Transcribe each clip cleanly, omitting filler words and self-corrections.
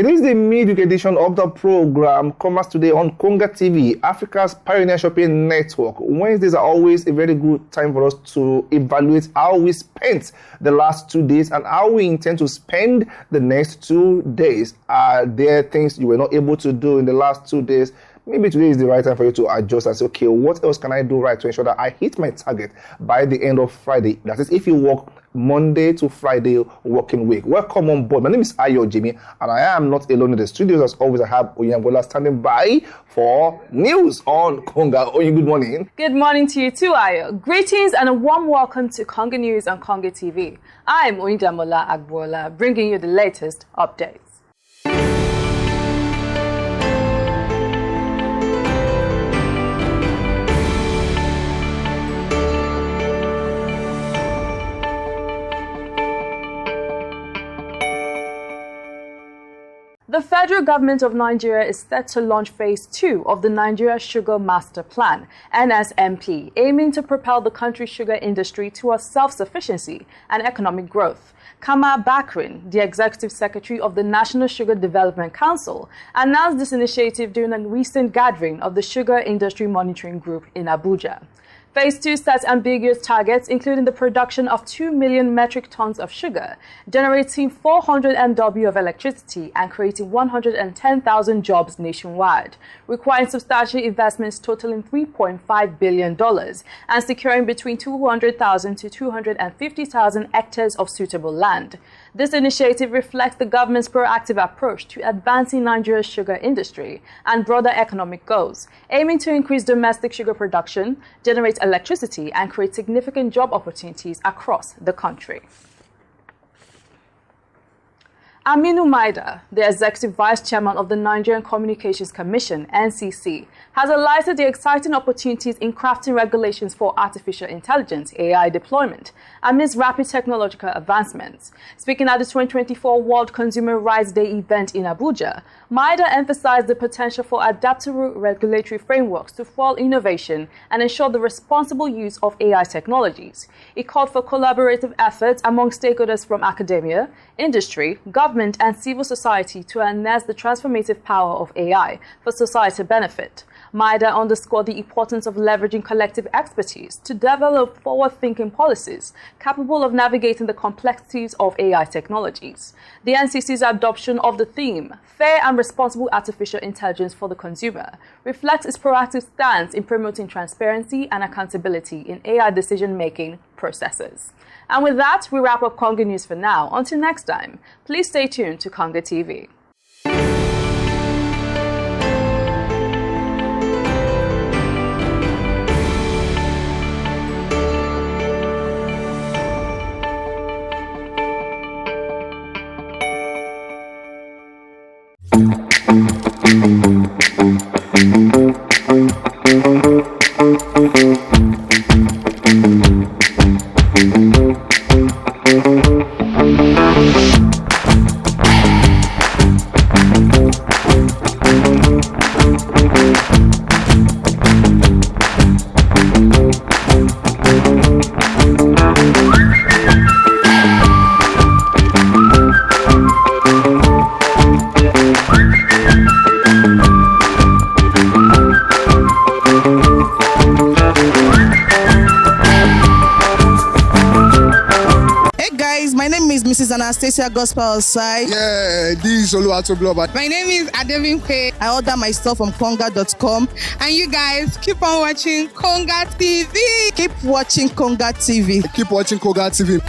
It is the midweek edition of the program, Commerce Today on Konga TV, Africa's pioneer shopping network. Wednesdays are always a very good time for us to evaluate how we spent the last 2 days and how we intend to spend the next 2 days. Are there things you were not able to do in the last 2 days? Maybe today is the right time for you to adjust and say, okay, what else can I do right to ensure that I hit my target by the end of Friday? That is, if you work Monday to Friday working week. Welcome on board. My name is Ayo Jimmy, and I am not alone in the studios. As always, I have Oyinbola standing by for news on Konga. Oyin, good morning. Good morning to you too, Ayo. Greetings and a warm welcome to Konga News on Konga TV. I'm Oyindamola Agbola, bringing you the latest updates. The federal government of Nigeria is set to launch Phase 2 of the Nigeria Sugar Master Plan, NSMP, aiming to propel the country's sugar industry towards self-sufficiency and economic growth. Kamal Bakrin, the Executive Secretary of the National Sugar Development Council, announced this initiative during a recent gathering of the Sugar Industry Monitoring Group in Abuja. Phase 2 sets ambiguous targets, including the production of 2 million metric tons of sugar, generating 400 MW of electricity, and creating 110,000 jobs nationwide, requiring substantial investments totaling $3.5 billion, and securing between 200,000 to 250,000 hectares of suitable land. This initiative reflects the government's proactive approach to advancing Nigeria's sugar industry and broader economic goals, aiming to increase domestic sugar production, generate electricity, and create significant job opportunities across the country. Aminu Maida, the Executive Vice Chairman of the Nigerian Communications Commission, NCC, has highlighted the exciting opportunities in crafting regulations for artificial intelligence, AI deployment, amidst rapid technological advancements. Speaking at the 2024 World Consumer Rights Day event in Abuja, Maida emphasized the potential for adaptable regulatory frameworks to fuel innovation and ensure the responsible use of AI technologies. He called for collaborative efforts among stakeholders from academia, industry, government, and civil society to harness the transformative power of AI for societal benefit. Maida underscored the importance of leveraging collective expertise to develop forward-thinking policies capable of navigating the complexities of AI technologies. The NCC's adoption of the theme, Fair and Responsible Artificial Intelligence for the Consumer, reflects its proactive stance in promoting transparency and accountability in AI decision-making processes. And with that, we wrap up Konga News for now. Until next time, please stay tuned to Konga TV. Mrs. Anastasia Gospel Osai. Yeah, this is Oluwato Bloba. My name is Adevin Kwe. I order my stuff from Konga.com. And you guys keep on watching Konga TV. Keep watching Konga TV. Keep watching Konga TV.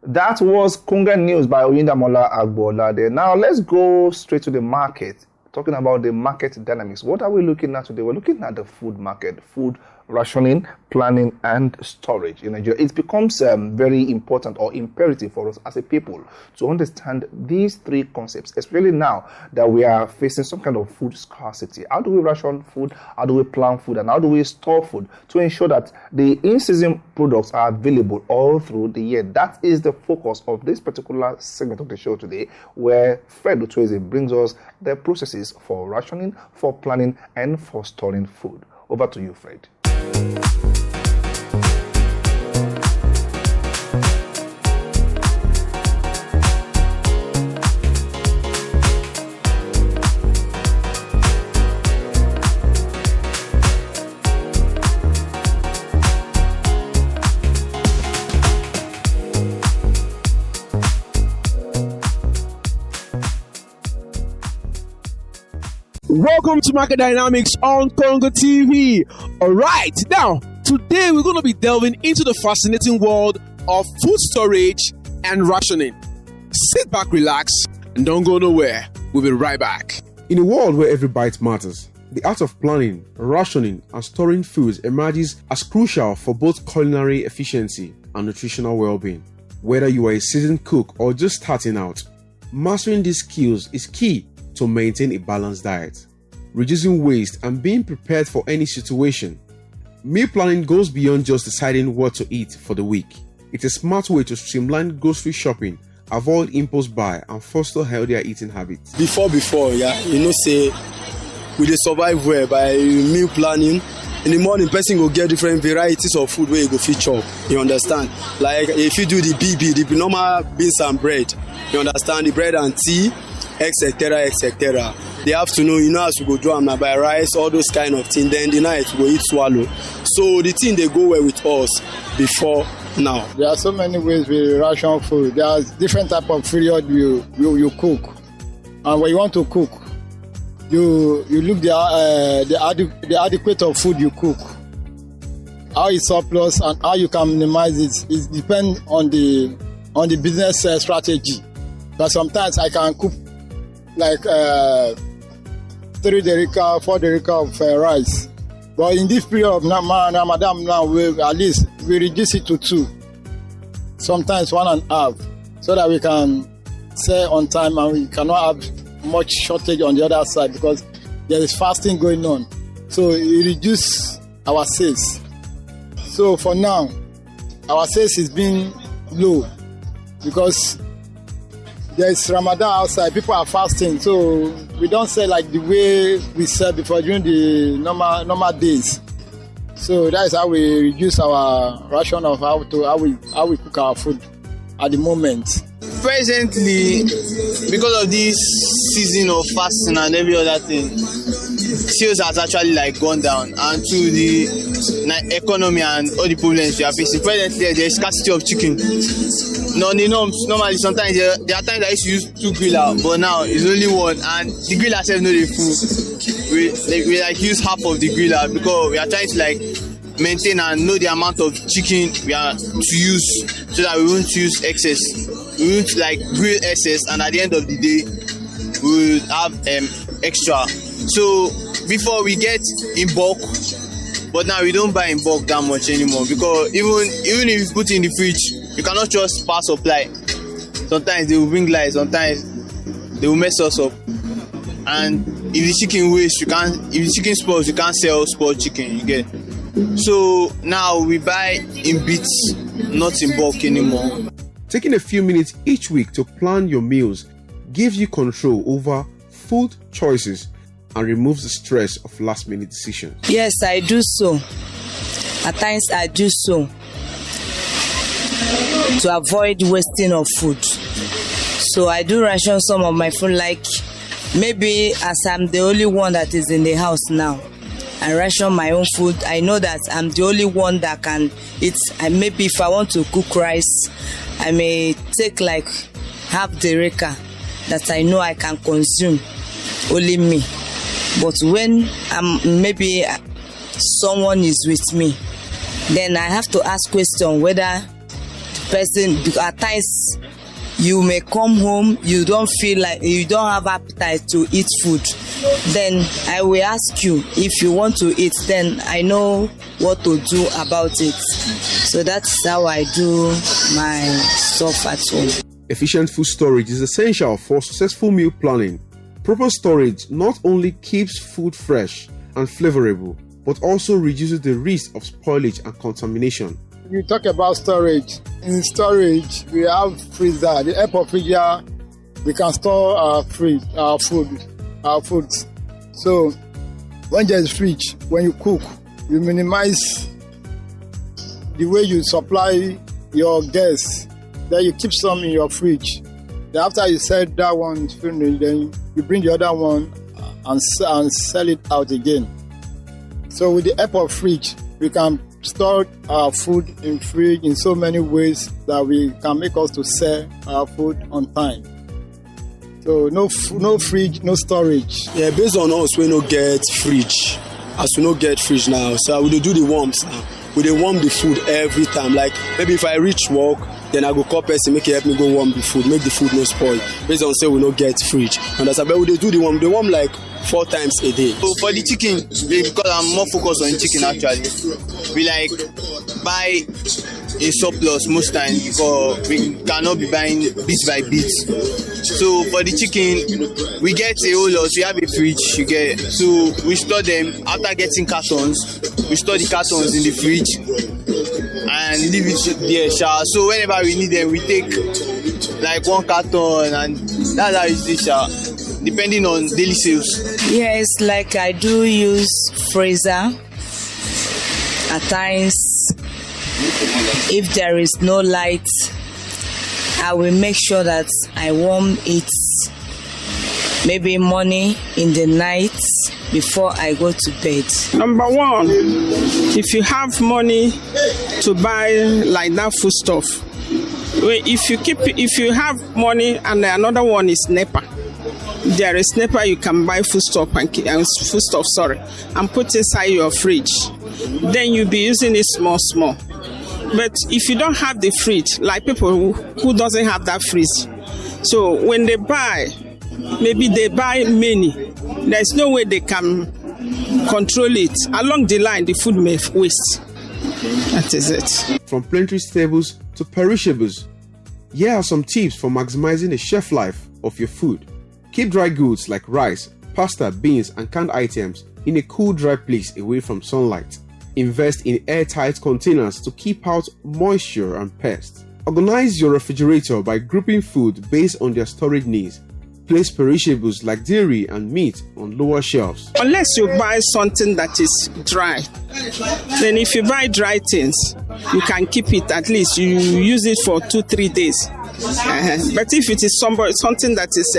That was Konga News by Oyindamola Agbola there. Now let's go straight to the market, talking about the market dynamics. What are we looking at today? We're looking at the food market. Food rationing, planning, and storage in Nigeria. It becomes very important or imperative for us as a people to understand these three concepts, especially now that we are facing some kind of food scarcity. How do we ration food? How do we plan food? And how do we store food to ensure that the in-season products are available all through the year? That is the focus of this particular segment of the show today, where Fred Utueze brings us the processes for rationing, for planning, and for storing food. Over to you, Fred. Welcome to Market Dynamics on Congo TV. Alright, now, today we're going to be delving into the fascinating world of food storage and rationing. Sit back, relax, and don't go nowhere. We'll be right back. In a world where every bite matters, the art of planning, rationing, and storing foods emerges as crucial for both culinary efficiency and nutritional well-being. Whether you are a seasoned cook or just starting out, mastering these skills is key to maintain a balanced diet, reducing waste, and being prepared for any situation. Meal planning goes beyond just deciding what to eat for the week. It's a smart way to streamline grocery shopping, avoid impulse buy, and foster healthier eating habits. Before, say we dey survive well by meal planning. In the morning, person go get different varieties of food where you go fit chop. You understand? Like if you do the BB, the normal beans and bread. You understand? The bread and tea, etc., etc. The afternoon, as we go do am na by rice, all those kind of things. Then the night we go eat swallow. So the thing they go well with us before now. There are so many ways we ration food. There are different type of food you cook, and when you want to cook, you look the adequate of food you cook. How it's surplus and how you can minimize it. It depends on the business strategy. But sometimes I can cook like 3 derika, 4 derika of rice. But in this period of Ramadan now, at least we reduce it to 2. Sometimes 1.5, so that we can sell on time and we cannot have much shortage on the other side because there is fasting going on. So it reduces our sales. So for now, our sales is being low because there is Ramadan outside, people are fasting, so we don't sell like the way we sell before during the normal days. So that is how we reduce our ration of how we cook our food at the moment. Presently, because of this season of fasting and every other thing, sales has actually gone down, and to the economy and all the problems we are facing. Presently, there is scarcity of chicken. Normally, sometimes there are times I used to use 2 griller, but now it's only 1, and the griller itself not the full. We use half of the griller because we are trying to maintain and know the amount of chicken we are to use so that we won't use excess. We won't grill excess, and at the end of the day, we will have extra. So before we get in bulk, but now we don't buy in bulk that much anymore because even if you put it in the fridge, you cannot just pass supply. Sometimes they will bring lies, sometimes they will mess us up. And if the chicken waste, if the chicken spoils, you can't sell spoiled chicken, you get. So now we buy in bits, not in bulk anymore. Taking a few minutes each week to plan your meals gives you control over food choices and removes the stress of last-minute decisions. Yes, I do so. At times I do so to avoid wasting of food. So I do ration some of my food, like maybe as I'm the only one that is in the house now, I ration my own food. I know that I'm the only one that can eat. And maybe if I want to cook rice, I may take half derika that I know I can consume, only me. But when maybe someone is with me, then I have to ask question whether the person, at times you may come home, you don't feel like you don't have appetite to eat food. then I will ask you if you want to eat, then I know what to do about it. So that's how I do my stuff at home. Efficient food storage is essential for successful meal planning. Proper storage not only keeps food fresh and flavorable, but also reduces the risk of spoilage and contamination. You talk about storage. In storage, we have freezer. The air refrigerator, we can store our foods. So when there is fridge, when you cook, you minimize the way you supply your guests. Then you keep some in your fridge. Then after you sell that one finished, then you bring the other one and sell it out again. So with the help of fridge, we can store our food in fridge in so many ways that we can make us to sell our food on time. So no fridge, no storage. Yeah, based on us, we no get fridge. As we no get fridge now, so we do the warms now. We dey warm the food every time. Like maybe if I reach work, then I go call person make it help me go warm the food, make the food no spoil. Based on say we no get fridge. Understand? But we dey do the warm like 4 times a day. So for the chicken, because I'm more focused on chicken actually, we like buy a surplus most times because we cannot be buying bit by bit. So for the chicken, we get a whole lot. We have a fridge, you get. So we store them after getting cartons. We store the cartons in the fridge and leave it there. So whenever we need them, we take like 1 carton, and that's how it's this. Depending on daily sales. Yes, like I do use freezer. At times, if there is no light, I will make sure that I warm it maybe morning in the night before I go to bed. Number one, if you have money to buy like that food stuff, if you have money and another one is NEPA, there is NEPA you can buy foodstuff and put inside your fridge. Then you'll be using it small. But if you don't have the fridge, like people who doesn't have that fridge, so when they buy, maybe they buy many, there's no way they can control it. Along the line, the food may waste. That is it. From pantry staples to perishables, here are some tips for maximizing the shelf life of your food. Keep dry goods like rice, pasta, beans, and canned items in a cool, dry place away from sunlight. Invest in airtight containers to keep out moisture and pests. Organize your refrigerator by grouping food based on their storage needs. Place perishables like dairy and meat on lower shelves. Unless you buy something that is dry, then if you buy dry things, you can keep it, at least you use it for 2-3 days. But if it is something that is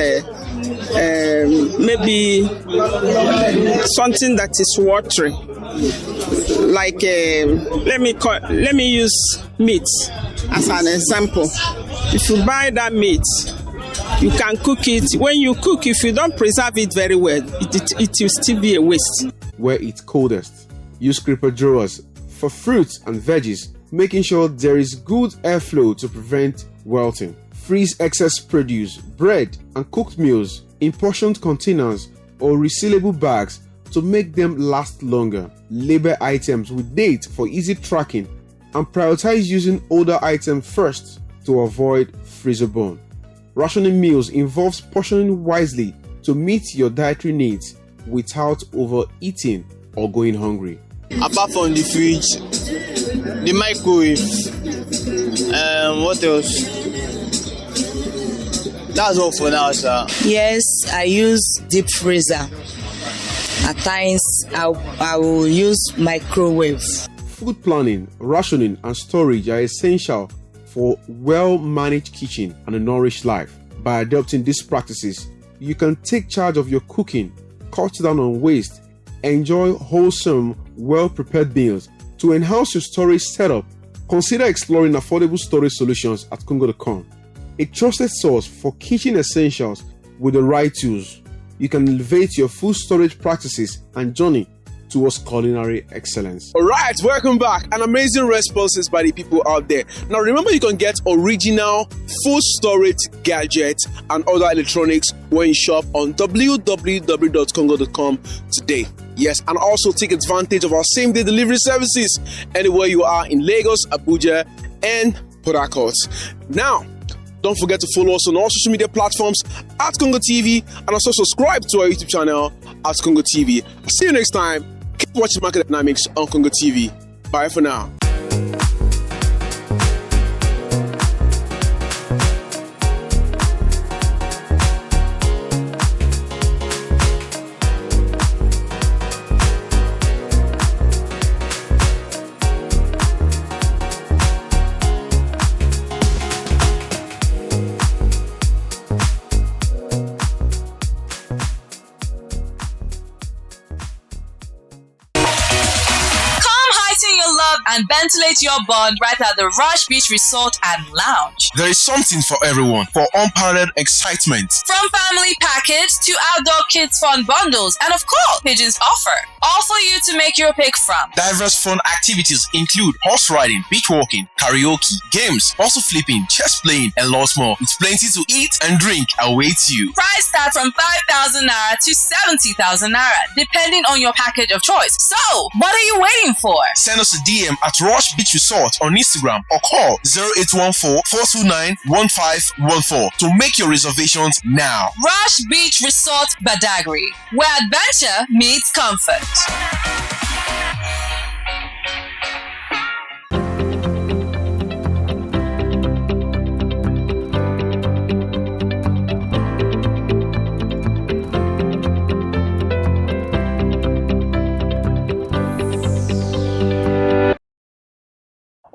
maybe something that is watery, like let me use meat as an example. If you buy that meat, you can cook it. When you cook, if you don't preserve it very well, it will still be a waste. Where it's coldest, use creeper drawers for fruits and veggies, making sure there is good airflow to prevent wilting. Freeze excess produce, bread, and cooked meals in portioned containers or resealable bags to make them last longer. Label items with date for easy tracking and prioritize using older items first to avoid freezer burn. Rationing meals involves portioning wisely to meet your dietary needs without overeating or going hungry. Apart from the fridge, the microwave, what else? That's all for now, sir. Yes, I use deep freezer. At times, I will use microwave. Food planning, rationing, and storage are essential for well-managed kitchen and a nourished life. By adopting these practices, you can take charge of your cooking, cut down on waste, enjoy wholesome, well-prepared meals. To enhance your storage setup, consider exploring affordable storage solutions at Congo.com, a trusted source for kitchen essentials with the right tools. You can elevate your food storage practices and journey towards culinary excellence. All right, welcome back. An amazing responses by the people out there. Now, remember, you can get original food storage gadgets and other electronics when you shop on www.congo.com today. Yes, and also take advantage of our same-day delivery services anywhere you are in Lagos, Abuja, and Port Harcourt. Now, don't forget to follow us on all social media platforms at Congo TV and also subscribe to our YouTube channel at Congo TV. See you next time. Keep watching Market Dynamics on Congo TV. Bye for now. And ventilate your bond right at the Rush Beach Resort and Lounge. There is something for everyone for unparalleled excitement. From family package to outdoor kids fun bundles and of course Pigeons offer. All for you to make your pick from. Diverse fun activities include horse riding, beach walking, karaoke, games, also flipping, chess playing and lots more. With plenty to eat and drink awaits you. Price start from 5,000 naira to 70,000 naira depending on your package of choice. So, what are you waiting for? Send us a DM at Rush Beach Resort on Instagram or call 0814-429-1514 to make your reservations now. Rush Beach Resort Badagry, where adventure meets comfort.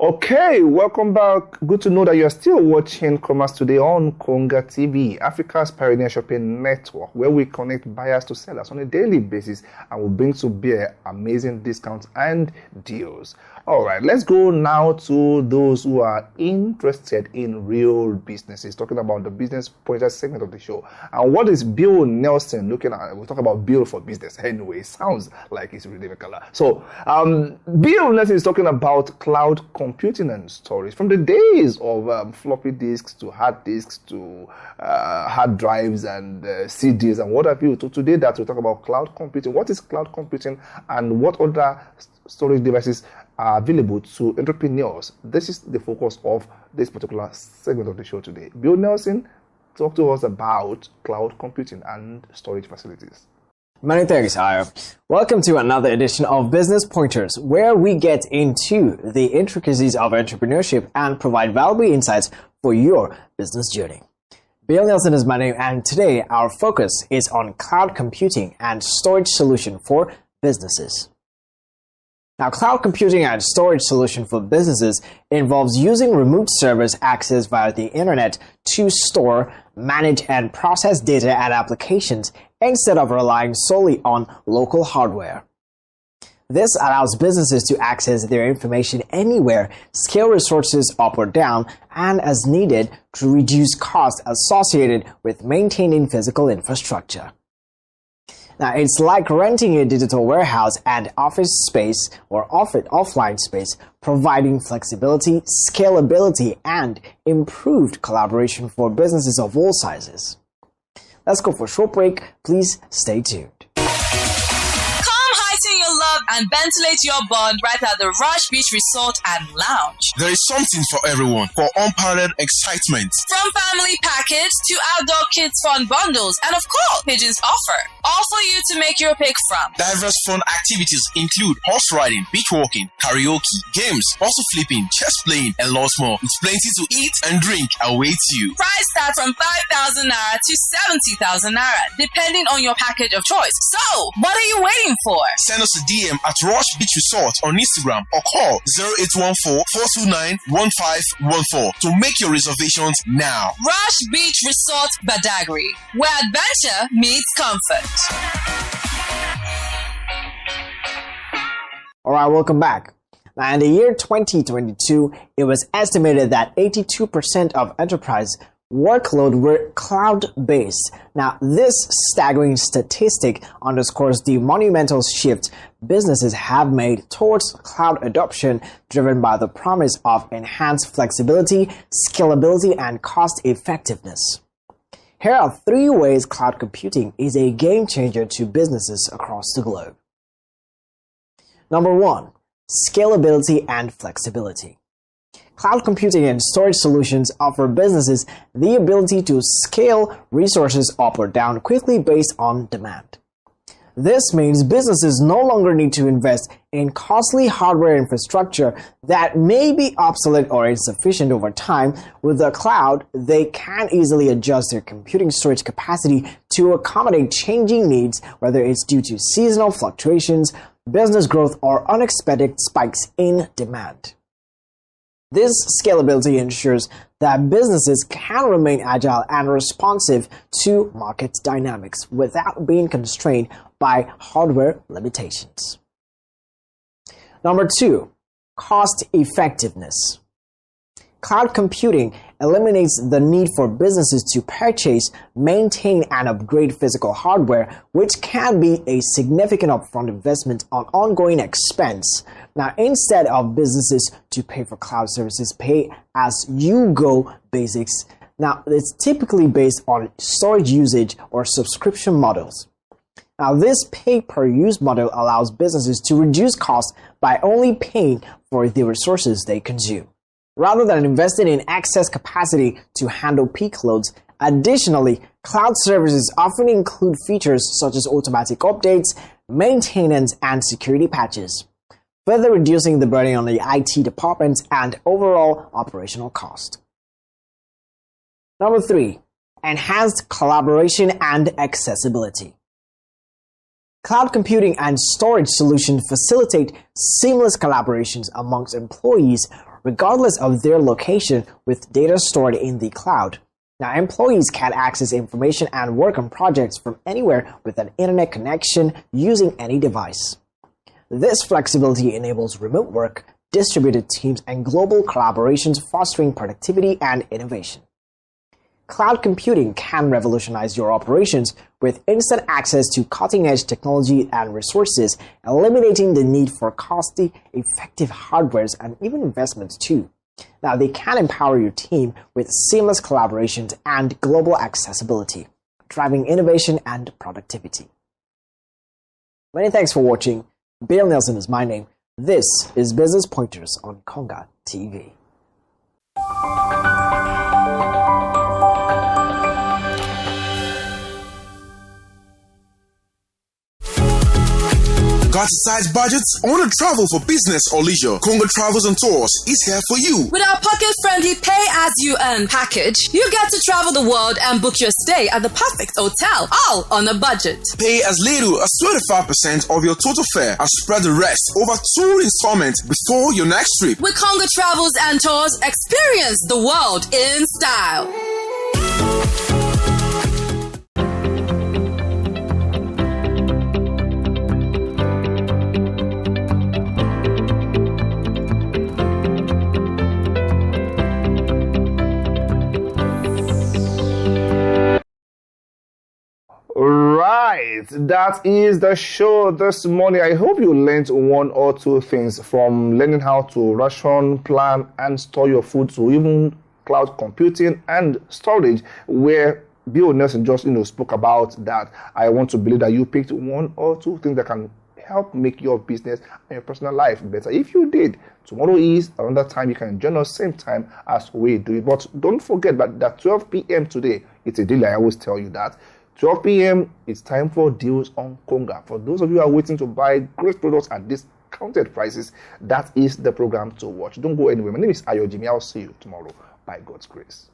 Okay, welcome back. Good to know that you're still watching Commerce Today on Konga TV, Africa's pioneer shopping network, where we connect buyers to sellers on a daily basis and we bring to bear amazing discounts and deals. All right, let's go now to those who are interested in real businesses, talking about the business pointer segment of the show. And what is Bill Nelson looking at? We'll talk about Bill for business anyway. Sounds like it's really color. So, Bill Nelson is talking about cloud computing and storage. From the days of floppy disks to hard disks to hard drives and CDs and what have you, to today that we'll talk about cloud computing. What is cloud computing and what other storage devices are available to entrepreneurs? This is the focus of this particular segment of the show today. Bill Nelson, talk to us about cloud computing and storage facilities. Many thanks, Ayo. Welcome to another edition of Business Pointers, where we get into the intricacies of entrepreneurship and provide valuable insights for your business journey. Bill Nelson is my name, and today our focus is on cloud computing and storage solution for businesses. Now, cloud computing and storage solution for businesses involves using remote servers accessed via the internet to store, manage, and process data and applications instead of relying solely on local hardware. This allows businesses to access their information anywhere, scale resources up or down, and as needed to reduce costs associated with maintaining physical infrastructure. Now, it's like renting a digital warehouse and office space or offline space, providing flexibility, scalability, and improved collaboration for businesses of all sizes. Let's go for a short break. Please stay tuned. And ventilate your bond right at the Rush Beach Resort and Lounge. There is something for everyone for unparalleled excitement. From family package to outdoor kids fun bundles and of course Pigeons offer. All for you to make your pick from. Diverse fun activities include horse riding, beach walking, karaoke, games, also flipping, chess playing and lots more. With plenty to eat and drink awaits you. Price start from 5,000 naira to 70,000 naira depending on your package of choice. So, what are you waiting for? Send us a DM at Rush Beach Resort on Instagram or call 0814-429-1514 to make your reservations now. Rush Beach Resort Badagry, where adventure meets comfort. All right, welcome back. Now, in the year 2022, it was estimated that 82% of enterprise workload were cloud-based. Now, this staggering statistic underscores the monumental shift businesses have made towards cloud adoption, driven by the promise of enhanced flexibility, scalability, and cost-effectiveness. Here are 3 ways cloud computing is a game changer to businesses across the globe. Number 1, scalability and flexibility. Cloud computing and storage solutions offer businesses the ability to scale resources up or down quickly based on demand. This means businesses no longer need to invest in costly hardware infrastructure that may be obsolete or insufficient over time. With the cloud, they can easily adjust their computing storage capacity to accommodate changing needs, whether it's due to seasonal fluctuations, business growth, or unexpected spikes in demand. This scalability ensures that businesses can remain agile and responsive to market dynamics without being constrained by hardware limitations. Number 2, cost effectiveness. Cloud computing eliminates the need for businesses to purchase, maintain, and upgrade physical hardware, which can be a significant upfront investment on ongoing expense. Now, instead of businesses to pay for cloud services, pay-as-you-go basics. Now, it's typically based on storage usage or subscription models. Now, this pay-per-use model allows businesses to reduce costs by only paying for the resources they consume, rather than investing in excess capacity to handle peak loads. Additionally, cloud services often include features such as automatic updates, maintenance, and security patches, further reducing the burden on the IT department and overall operational cost. Number 3, enhanced collaboration and accessibility. Cloud computing and storage solutions facilitate seamless collaborations amongst employees regardless of their location, with data stored in the cloud. Now, employees can access information and work on projects from anywhere with an internet connection using any device. This flexibility enables remote work, distributed teams, and global collaborations, fostering productivity and innovation. Cloud computing can revolutionize your operations with instant access to cutting-edge technology and resources, eliminating the need for costly, effective hardwares and even investments too. Now, they can empower your team with seamless collaborations and global accessibility, driving innovation and productivity. Many thanks for watching. Bill Nelson is my name. This is Business Pointers on Konga TV. Got a size budget? Want to travel for business or leisure? Konga Travels and Tours is here for you. With our pocket-friendly pay-as-you-earn package, you get to travel the world and book your stay at the perfect hotel, all on a budget. Pay as little as 25% of your total fare and spread the rest over 2 installments before your next trip. With Konga Travels and Tours, experience the world in style. Right, that is the show this morning. I hope you learned 1 or 2 things, from learning how to ration, plan, and store your food, to even cloud computing and storage, where Bill Nelson just spoke about that. I want to believe that you picked 1 or 2 things that can help make your business and your personal life better. If you did, tomorrow is another time you can join us, same time as we do it. But don't forget that 12 p.m. today, it's a deal. I always tell you that. 12 p.m., it's time for Deals on Konga. For those of you who are waiting to buy great products at discounted prices, that is the program to watch. Don't go anywhere. My name is Ayo Jimmy. I'll see you tomorrow by God's grace.